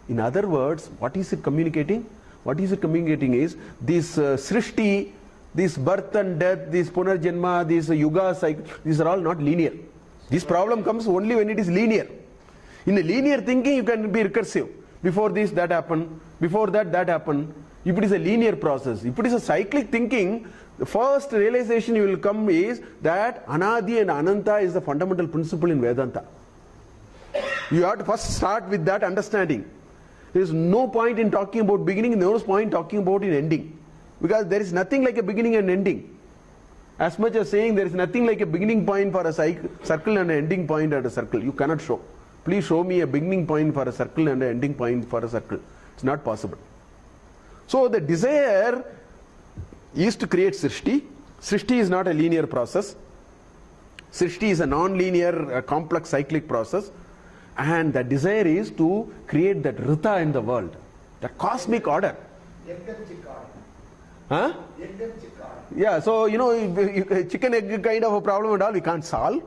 In other words, what is it communicating? What is it communicating is this Srishti, this birth and death, this Punarjanma, this Yuga cycle, these are all not linear. This problem comes only when it is linear. In a linear thinking, you can be recursive. Before this, that happened. Before that, that happened. If it is a linear process, if it is a cyclic thinking, the first realization you will come is that Anadi and Ananta is the fundamental principle in Vedanta. You have to first start with that understanding. There is no point in talking about beginning, there is no point talking about in ending. Because there is nothing like a beginning and ending. As much as saying there is nothing like a beginning point for a circle and an ending point at a circle. You cannot show. Please show me a beginning point for a circle and an ending point for a circle. It's not possible. So the desire is to create Srishti. Srishti is not a linear process. Srishti is a non-linear, complex cyclic process. And the desire is to create that Rita in the world, the cosmic order. Huh? Yeah, so chicken egg kind of a problem and all we can't solve.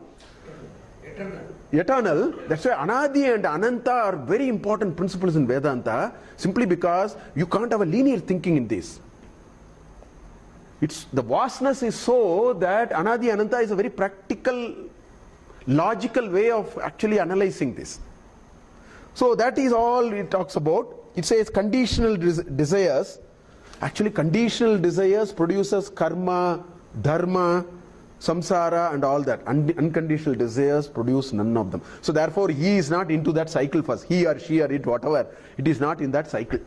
Eternal. That's why Anadi and Ananta are very important principles in Vedanta, simply because you can't have a linear thinking in this. The vastness is so that Anadi Ananta is a very practical, logical way of actually analyzing this. So that is all it talks about. It says conditional desires. Actually, conditional desires produces karma, dharma, samsara and all that. Unconditional desires produce none of them. So therefore, he is not into that cycle first. He or she or it, whatever. It is not in that cycle.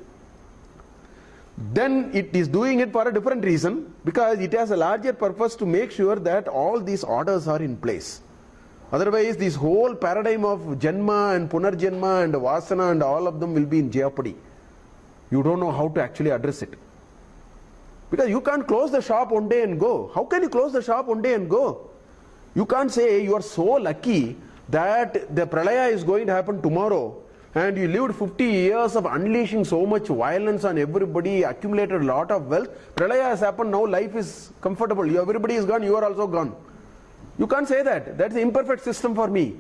then it is doing it for a different reason, because it has a larger purpose to make sure that all these orders are in place. Otherwise, this whole paradigm of Janma and Punarjanma and Vasana and all of them will be in jeopardy. You don't know how to actually address it. Because you can't close the shop one day and go. How can you close the shop one day and go? You can't say you are so lucky that the pralaya is going to happen tomorrow and you lived 50 years of unleashing so much violence on everybody, accumulated a lot of wealth. Pralaya has happened, now life is comfortable. Everybody is gone, you are also gone. You can't say that. That's the imperfect system for me.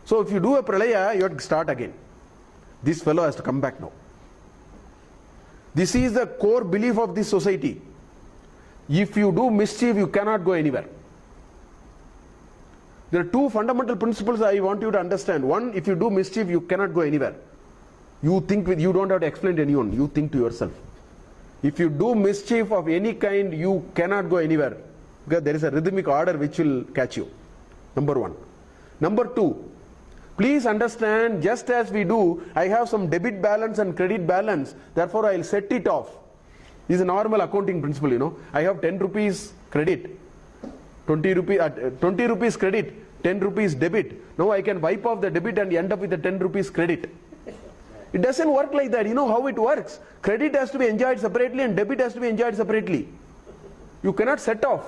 So if you do a pralaya, you have to start again. This fellow has to come back now. This is the core belief of this society. If you do mischief, you cannot go anywhere. There are two fundamental principles I want you to understand. One, if you do mischief, you cannot go anywhere. You think you don't have to explain to anyone. You think to yourself. If you do mischief of any kind, you cannot go anywhere. Because there is a rhythmic order which will catch you. Number one. Number two, please understand, just as we do, I have some debit balance and credit balance, therefore I will set it off. This is a normal accounting principle, you know. I have 10 rupees credit, 20 rupees credit, 10 rupees debit. Now I can wipe off the debit and end up with the 10 rupees credit. It doesn't work like that. You know how it works. Credit has to be enjoyed separately and debit has to be enjoyed separately. You cannot set off.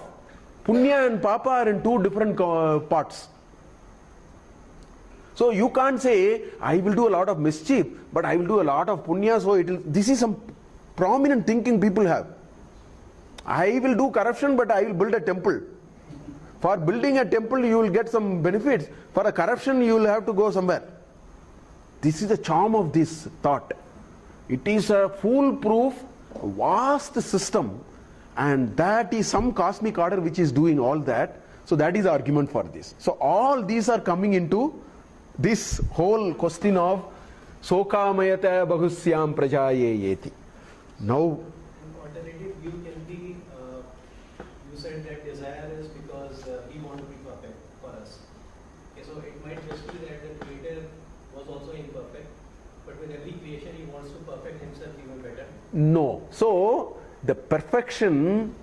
Punya and Papa are in two different parts. So you can't say, I will do a lot of mischief, but I will do a lot of punya, so this is some prominent thinking people have. I will do corruption, but I will build a temple. For building a temple, you will get some benefits. For a corruption, you will have to go somewhere. This is the charm of this thought. It is a foolproof, vast system, and that is some cosmic order which is doing all that. So that is the argument for this. So all these are coming into this whole question of Sokamayata Bahusyam Prajayeti. Now,
an alternative view can be, you said that desire is because we want to be perfect for us. Okay, so it might just be that the creator was also imperfect, but with every creation he wants to perfect himself even better.
no. So the perfection,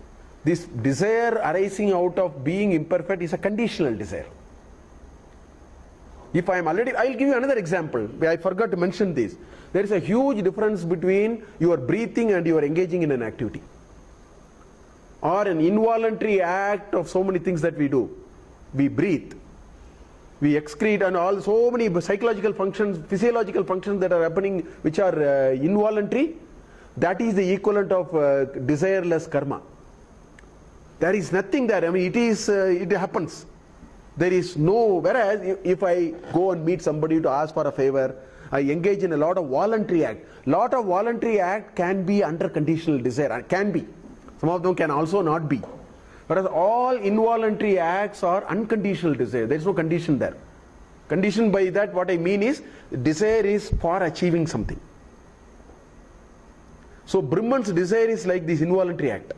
this desire arising out of being imperfect is a conditional desire. If I am already, I will give you another example. I forgot to mention this. There is a huge difference between your breathing and your engaging in an activity, or an involuntary act of so many things that we do. We breathe, we excrete, and all so many psychological functions, physiological functions that are happening which are involuntary. That is the equivalent of desireless karma. There is nothing there. I mean, it happens. There is no, whereas if I go and meet somebody to ask for a favor, I engage in a lot of voluntary act. Lot of voluntary act can be under conditional desire, can be. Some of them can also not be. Whereas all involuntary acts are unconditional desire. There is no condition there. Condition by that, what I mean is, desire is for achieving something. So Brahman's desire is like this involuntary act.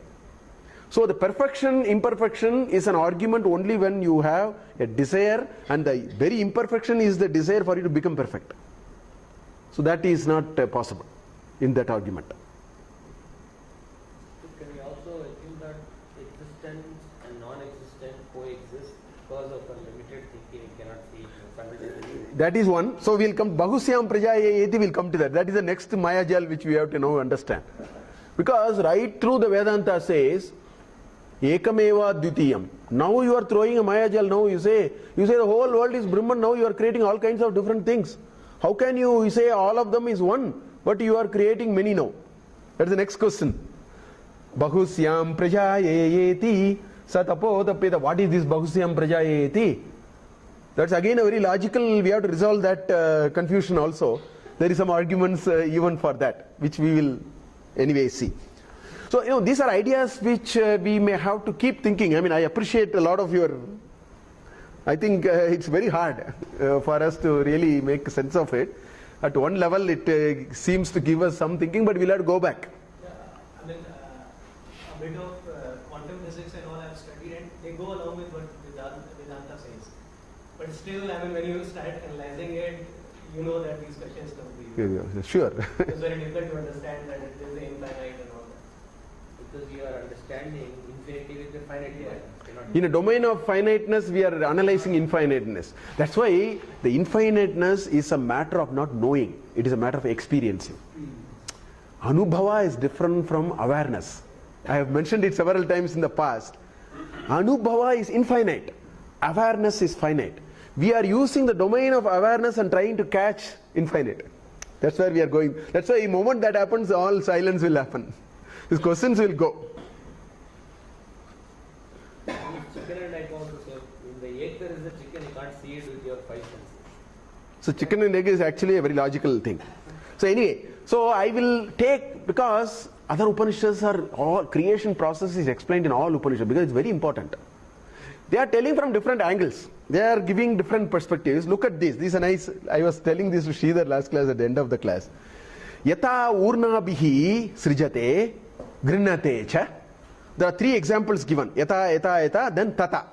So the perfection, imperfection is an argument only when you have a desire, and the very imperfection is the desire for you to become perfect. So that is not possible in that argument.
Can we also assume that existence and non-existence coexist because of a limited thinking? We cannot see it simultaneously.
That is one. So we'll come, Bahusyam Prajayeti will come to that. That is the next Mayajal which we have to now understand. Because right through the Vedanta says, Ekameva Dvitiyam. Now you are throwing a Mayajal. Now you say the whole world is Brahman. Now you are creating all kinds of different things. How can you say all of them is one, but you are creating many now? That's the next question. Bahusyam Prajayeti Satapodapeta. What is this Bahusyam Prajayeti? That's again a very logical, we have to resolve that confusion also. There is some arguments even for that, which we will anyway see. So, these are ideas which we may have to keep thinking. I mean, I appreciate a lot of your, I think it's very hard for us to really make sense of it. At one level, it seems to give us some thinking, but we'll have to go back.
Yeah, I mean, a bit of quantum physics and all I've studied, and they go along with what Vedanta says. But still, I mean, when you start analyzing it, you know that these questions come to you.
Sure.
It's very difficult to understand that it is the infinite and all that.
Because you are understanding infinity with the finite mind.
In a domain of finiteness, we are analyzing infiniteness. That's why the infiniteness is a matter of not knowing. It is a matter of experiencing. Anubhava is different from awareness. I have mentioned it several times in the past. Anubhava is infinite. Awareness is finite. We are using the domain of awareness and trying to catch infinite. That's where we are going. That's why the moment that happens, all silence will happen. These questions will go.
Chicken and egg also. So in the egg there is a chicken, you can't see it with your five senses.
So chicken and egg is actually a very logical thing. So anyway, so I will take, because other Upanishads are all, creation process is explained in all Upanishads because it's very important. They are telling from different angles. They are giving different perspectives. Look at this. This is a nice, I was telling this to Sridhar last class at the end of the class. Yata urnabihi srijate grinnate cha. There are three examples given. Yata, yata, yata, then tata.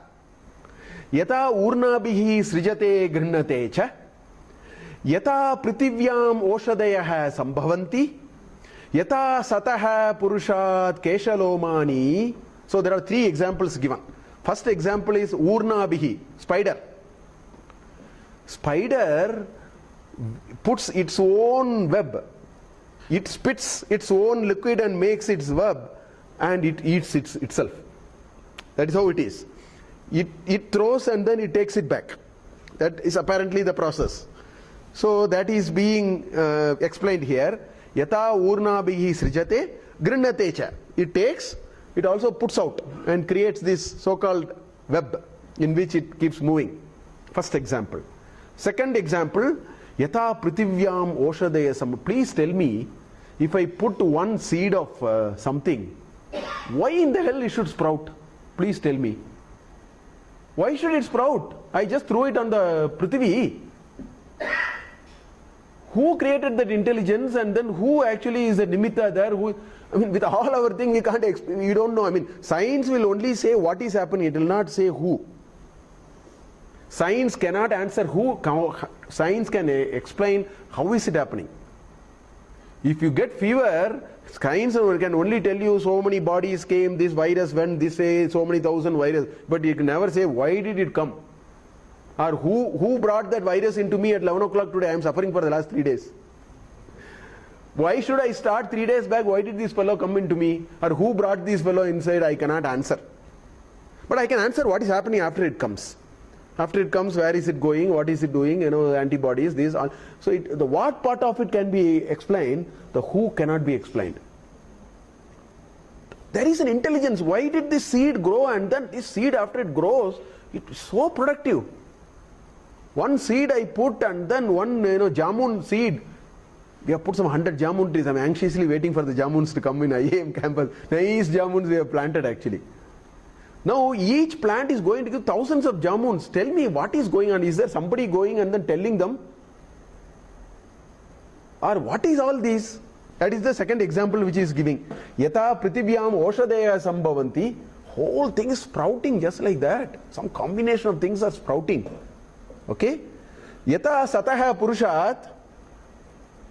Yata urnabihi srijate grinnate cha. Yata pritivyam oshadayaha sambhavanti. Yata sataha purushat keshalomani. So there are three examples given. First example is urnabihi, spider. Spider puts its own web. It spits its own liquid and makes its web, and it eats itself. That is how it is. It throws and then it takes it back. That is apparently the process. So that is being explained here. Yata urnabihi srijate grinnate cha. It takes, it also puts out and creates this so-called web in which it keeps moving. First example. Second example, Yata pritivyam oshadaya sam. Please tell me, if I put one seed of something, why in the hell it should sprout? Please tell me. Why should it sprout? I just threw it on the Prithvi. Who created that intelligence, and then who actually is the nimitta there? I mean, with all our thing, we can't explain. We don't know. I mean, science will only say what is happening. It will not say who. Science cannot answer who. Science can explain how is it happening. If you get fever, science can only tell you so many bodies came, this virus went this way, so many thousand viruses. But you can never say why did it come. Or who brought that virus into me at 11 o'clock today? I am suffering for the last 3 days. Why should I start 3 days back? Why did this fellow come into me? Or who brought this fellow inside? I cannot answer. But I can answer what is happening after it comes. After it comes, where is it going? What is it doing? You know, antibodies, these all. So the what part of it can be explained, the who cannot be explained. There is an intelligence. Why did this seed grow? And then this seed, after it grows, it's so productive. One seed I put, and then one jamun seed. We have put some 100 jamun trees. I'm anxiously waiting for the jamuns to come in IAM campus. Nice jamuns we have planted actually. Now each plant is going to give thousands of jamuns. Tell me what is going on. Is there somebody going and then telling them? Or what is all this? That is the second example which is giving. Yata pritivyam oshadaya sambhavanti. Whole thing is sprouting just like that. Some combination of things are sprouting. Okay? Yata sataha purushat.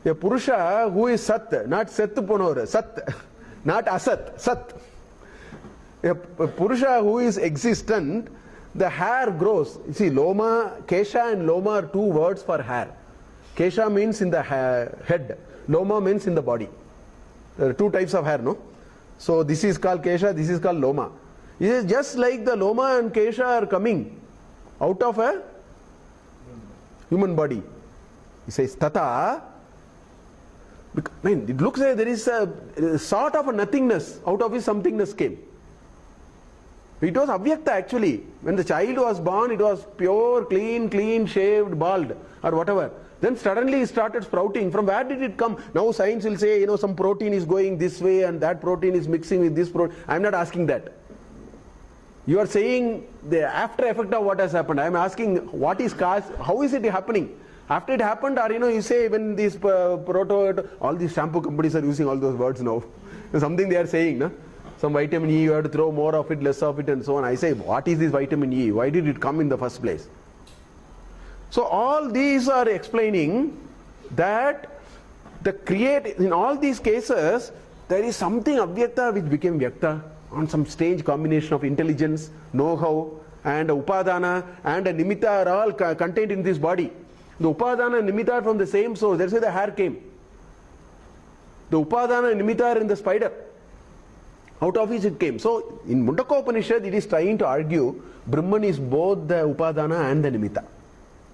A Purusha who is Sat, not Sat Ponor, Sat, not Asat, Sat. A Purusha who is existent, the hair grows. You see, Loma, Kesha and Loma are two words for hair. Kesha means in the head, Loma means in the body. There are two types of hair, no? So this is called Kesha, this is called Loma. It is just like the Loma and Kesha are coming out of a human body. He says, Tata. I mean, it looks like there is a sort of a nothingness. Out of his somethingness came. It was avyakta actually. When the child was born, it was pure, clean, shaved, bald, or whatever. Then suddenly it started sprouting. From where did it come? Now science will say, some protein is going this way and that protein is mixing with this protein. I am not asking that. You are saying the after effect of what has happened. I am asking what is caused, how is it happening? After it happened, or you say when these all these shampoo companies are using all those words now. Something they are saying, no? Some vitamin E, you have to throw more of it, less of it, and so on. I say, what is this vitamin E? Why did it come in the first place? So all these are explaining that in all these cases, there is something avyakta which became vyakta on some strange combination of intelligence, know-how, and upadana and a nimitta are all contained in this body. The upadana and nimitta are from the same source. That's why the hair came. The upadana and nimitta are in the spider. Out of which it came. So in Mundaka Upanishad, it is trying to argue Brahman is both the upadana and the nimitta.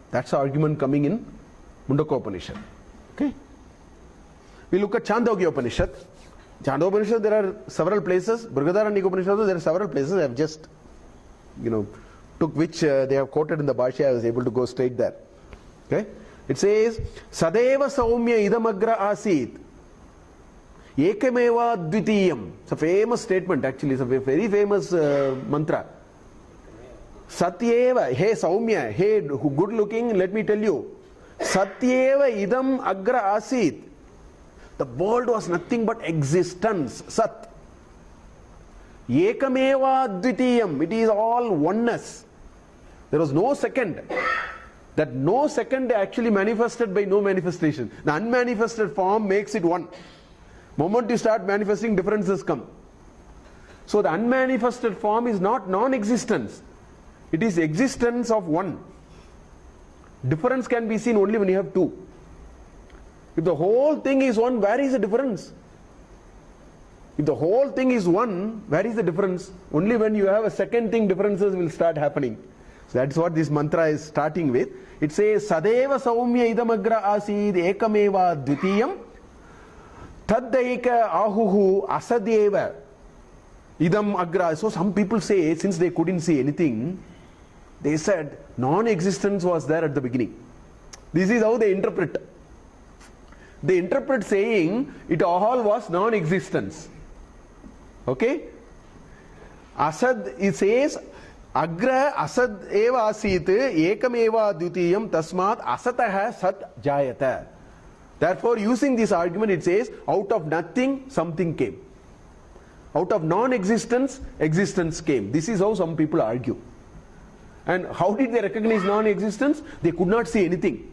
That's the argument coming in Mundaka Upanishad. Okay. We look at Chandogya Upanishad. Chandogya Upanishad, there are several places. Brihadaranyaka Upanishad, there are several places. I have just, took which they have quoted in the Bhashya. I was able to go straight there. Okay. It says, Sadeva Saumya Idamagra Asit. Ekameva Dvitiyam. It's a famous statement actually. It's a very famous mantra. Satyeva, hey Saumya, hey good looking, let me tell you. Satyeva idam agra asit. The world was nothing but existence. Sat. Ekameva Dvitiyam. It is all oneness. There was no second. That no second actually manifested by no manifestation. The unmanifested form makes it one. Moment you start manifesting, differences come. So the unmanifested form is not non-existence. It is existence of one. Difference can be seen only when you have two. If the whole thing is one, where is the difference? If the whole thing is one, where is the difference? Only when you have a second thing, differences will start happening. So that's what this mantra is starting with. It says, Sadeva Saumya idamagra asid ekameva dvitiyam Taddaika ahuhu asadeva idam agra. So some people say, since they couldn't see anything, they said non-existence was there at the beginning. This is how they interpret. They interpret saying it all was non-existence. Okay? Asad, it says, agra asad eva asit ekam eva dvitiyam tasmat asataha sat jayata. Therefore, using this argument, it says, out of nothing, something came. Out of non-existence, existence came. This is how some people argue. And how did they recognize non-existence? They could not see anything.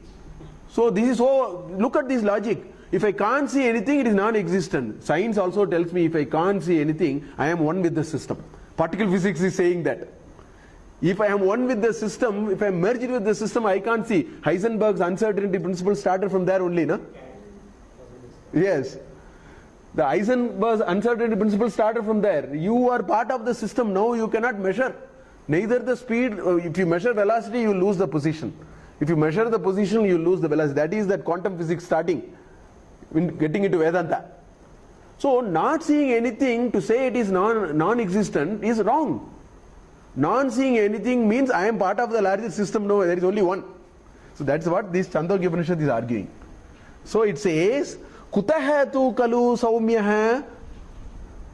So this is how, look at this logic. If I can't see anything, it is non-existent. Science also tells me if I can't see anything, I am one with the system. Particle physics is saying that. If I am one with the system, if I am merged with the system, I can't see. Heisenberg's uncertainty principle started from there only, no? Yes. The Heisenberg's uncertainty principle started from there. You are part of the system now, you cannot measure. Neither the speed, if you measure velocity, you lose the position. If you measure the position, you lose the velocity. That is that quantum physics starting, getting into Vedanta. So, not seeing anything to say it is non-existent is wrong. Non-seeing anything means I am part of the larger system. No, there is only one. So that's what this Chandogya Upanishad is arguing. So it says, Kutaha tu kalu saumyaha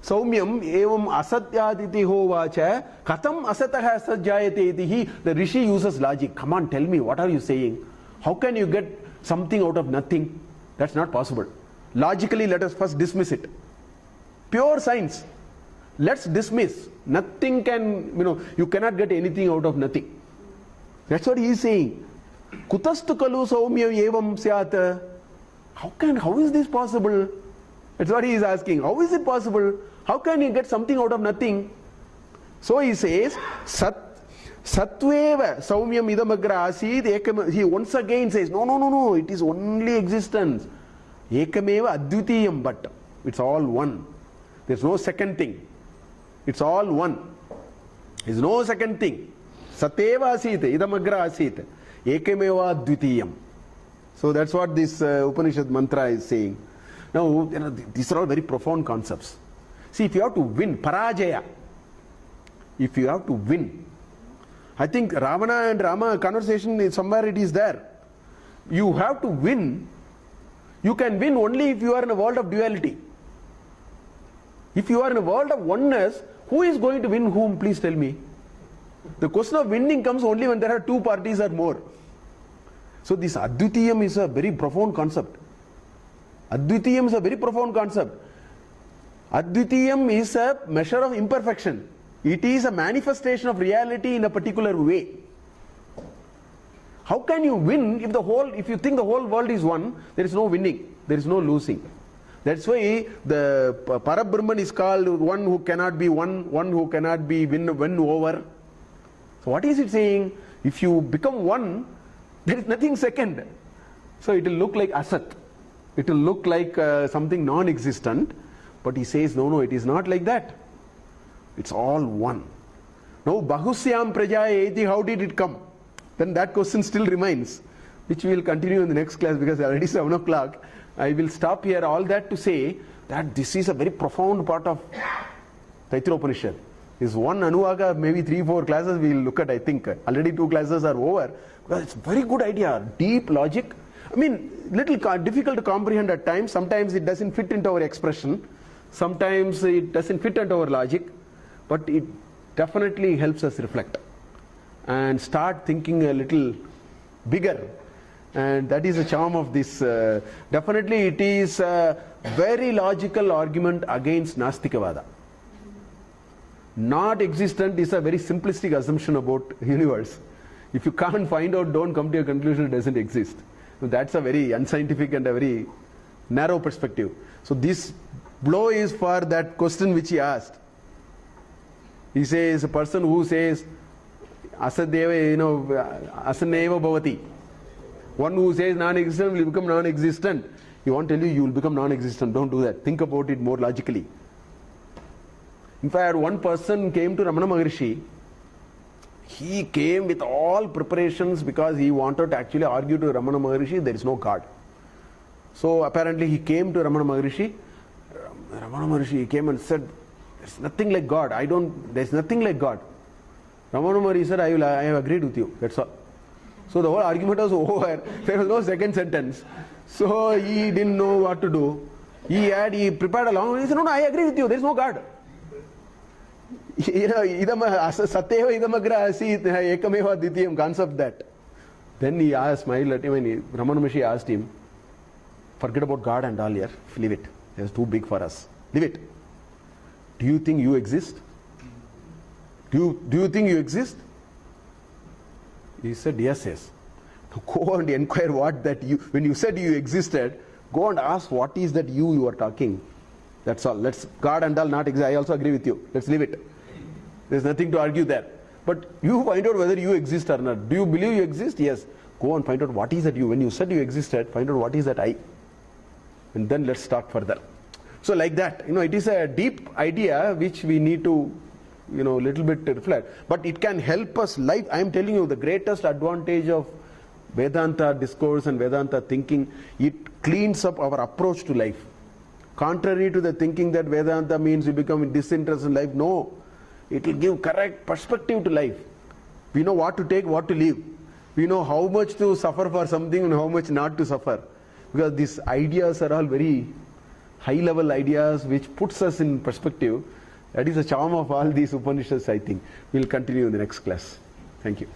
saumyam evam asatyaditi hovacha katam asataha sajjayate itihi. The Rishi uses logic. Come on, tell me, what are you saying? How can you get something out of nothing? That's not possible. Logically, let us first dismiss it. Pure science. Let's dismiss. Nothing can, you cannot get anything out of nothing. That's what he is saying. Kutastu kalu saumya evam syat. How is this possible? That's what he is asking. How is it possible? How can you get something out of nothing? So he says, Satveva saumyam idamagra asid ekam. He once again says, no, it is only existence. Ekameva advitiyam, but it's all one. There's no second thing. It's all one. There's no second thing. Sateva asit, idamagra asit. Ekameva advitiyam. So that's what this Upanishad mantra is saying. Now, these are all very profound concepts. See, if you have to win, parajaya, if you have to win, I think Ravana and Rama conversation, somewhere it is there. You have to win. You can win only if you are in a world of duality. If you are in a world of oneness, who is going to win whom? Please tell me. The question of winning comes only when there are two parties or more. So this Advitiyam is a very profound concept. Advitiyam is a very profound concept. Advitiyam is a measure of imperfection. It is a manifestation of reality in a particular way. How can you win if you think the whole world is one, there is no winning, there is no losing. That's why the Parabrahman is called one who cannot be won, one who cannot be win over. So what is it saying? If you become one, there is nothing second. So it will look like asat. It will look like something non-existent. But he says, no, it is not like that. It's all one. Now, Bahusyam Prajaya Eti, how did it come? Then that question still remains, which we will continue in the next class because it's already 7 o'clock. I will stop here. All that to say that this is a very profound part of Taittiriya Upanishad. This one Anuvaka, maybe 3-4 classes we will look at, I think. Already 2 classes are over. Because it's a very good idea. Deep logic. I mean, little difficult to comprehend at times. Sometimes it doesn't fit into our expression. Sometimes it doesn't fit into our logic. But it definitely helps us reflect and start thinking a little bigger. And that is the charm of this. Definitely it is a very logical argument against Nastikavada. Not existent is a very simplistic assumption about universe. If you can't find out, don't come to a conclusion it doesn't exist. So that's a very unscientific and a very narrow perspective. So this blow is for that question which he asked. He says, a person who says, Asadeva, Asaneva Bhavati. One who says non-existent will become non-existent. He won't tell you will become non-existent. Don't do that. Think about it more logically. In fact, one person came to Ramana Maharshi. He came with all preparations because he wanted to actually argue to Ramana Maharshi there is no God. So apparently he came to Ramana Maharshi. Ramana Maharshi came and said, there's nothing like God. There's nothing like God. Ramana Maharshi said, I have agreed with you. That's all. So the whole argument was over. There was no second sentence. So he didn't know what to do. He prepared along. He said, no, I agree with you. There is no God. Satyeva idamagra asit ekameva dvitiyam concept that. Then he smiled at him and Ramana Maharshi asked him, forget about God and all here. Leave it. It's too big for us. Leave it. Do you think you exist? Do you think you exist? He said, yes. Now go and inquire when you said you existed, go and ask what is that you are talking. That's all. God and all not exist. I also agree with you. Let's leave it. There's nothing to argue there. But you find out whether you exist or not. Do you believe you exist? Yes. Go and find out what is that you. When you said you existed, find out what is that I. And then let's talk further. So like that, it is a deep idea which we need to little bit reflect, but it can help us life. I am telling you the greatest advantage of Vedanta discourse and Vedanta thinking, it cleans up our approach to life. Contrary to the thinking that Vedanta means we become disinterested in life, no, it will give correct perspective to life. We know what to take, what to leave. We know how much to suffer for something and how much not to suffer, because these ideas are all very high level ideas which puts us in perspective. That is the charm of all these Upanishads, I think. We will continue in the next class. Thank you.